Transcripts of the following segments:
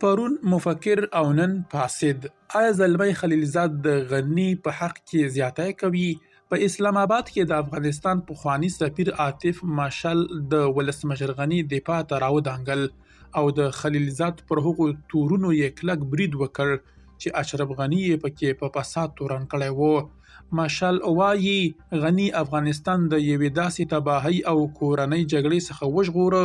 پرون مفکر او نن فاسد. آیا زلمی خلیلزاد د غني په حق کې زیاتی کوي؟ په اسلام آباد کې د افغانستان پخوانی سفیر عاطف ماشال د ولسمشر غني دفاع ته راودانګل او د خلیلزاد پر هغو تورونو یې کلک برید وکړ چې اشرف غني یې پکې په فساد تورن کړی و. ماشال وایي غني افغانستان د یوې داسې تباهۍ او کورنۍ جګړې څخه وژغوره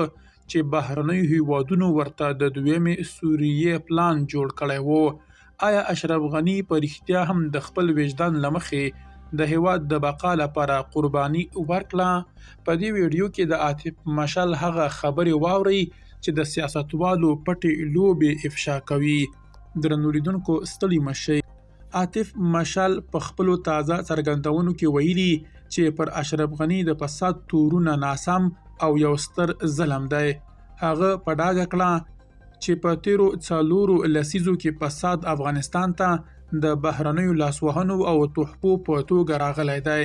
چې بهرنیو هیوادونو ورته د دویمې سوریې پلان جوړ کړی و. آیا اشرف غني په رښتیا هم د خپل وجدان له مخې د هیواد د بقا لپاره قرباني ورکړه؟ په دې ویډیو کې د عاطف ماشال هغه خبرې واورئ چې د سیاستوالو پټې لوبې افشا کوي. درنو لیدونکو ستړي مشئ. عاطف ماشال په خپلو تازه څرګندونو کې ویلي چې پر اشرف غني د فساد تورونه ناسم او یو ستر ظلم دی. هغه په ډاګه کړه چې په تیرو 4 لسیزو کې فساد افغانستان ته د بهرنیو لاسوهنو او تحفو په توګه راغلی دی.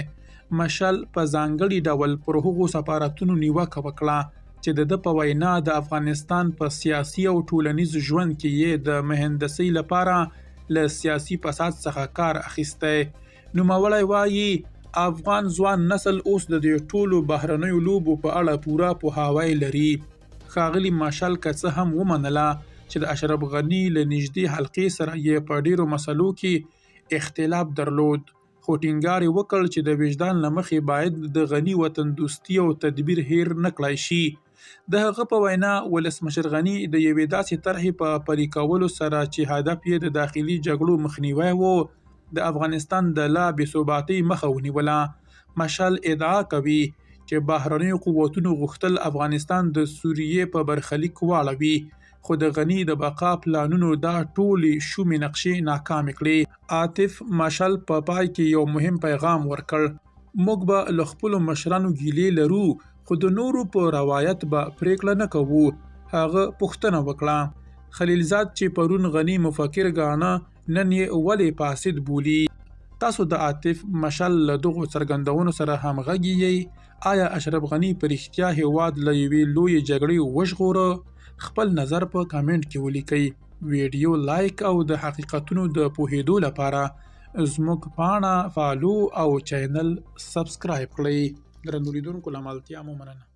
مشال په ځانګړي ډول پر هغو سفارتونو نیوکه وکړه چې د په وینا د افغانستان په سیاسي او ټولنیز ژوند کې یې د مهندسۍ لپاره له سیاسي فساد څخه کار اخیستی. نوموړی وایي افغان ځوان نسل اوس د دې ټولو بهرنیو لوبو په اړه پوره پوهاوی لري. ښاغلي ماشال که څه هم ومنله چې د اشرف غني له نږدې حلقې سره یې په ډیرو مسلو کې اختلاف درلود، خو ټینګار یې وکړ چې د وجدان له مخې باید د غني وطن دوستي او تدبیر هیر نه کړای شي. د هغه په وینا ولسمشر غني د یوې داسې طرحې په پلي کولو سره چې هدف یې د داخلي جګړو مخنیوی و د افغانستان د لا بې ثباتۍ مخه ونیوله. ماشال ادعا کوي چې بهرنیو قوتونو غوښتل افغانستان د سوریې په برخلیک واړوي، خو د غني د بقا پلانونو دا ټولې شومې نقشې ناکامې کړې. عاطف ماشال په پای کې یو مهم پیغام ورکړ: موږ به له خپلو مشرانو ګیلې لرو، خو د نورو په روایت به پریکړه نه کوو. هغه پوښتنه وکړه خلیلزاد چې پرون غني مفکر ګاڼه نن یې ولې فاسد بولي؟ تاسو د عاطف ماشال له دغو څرګندونو سره همغږي یئ؟ آیا اشرف غني په رښتیا هیواد له یوې لویې جګړې وژغوره؟ خپل نظر په کامنټ کې ولیکئ. ویډیو لایک او د حقیقتونو د پوهېدو لپاره زموږ پاڼه فالو او چینل سبسکرایب کړئ. درنو لیدونکو له ملتیا مو مننه.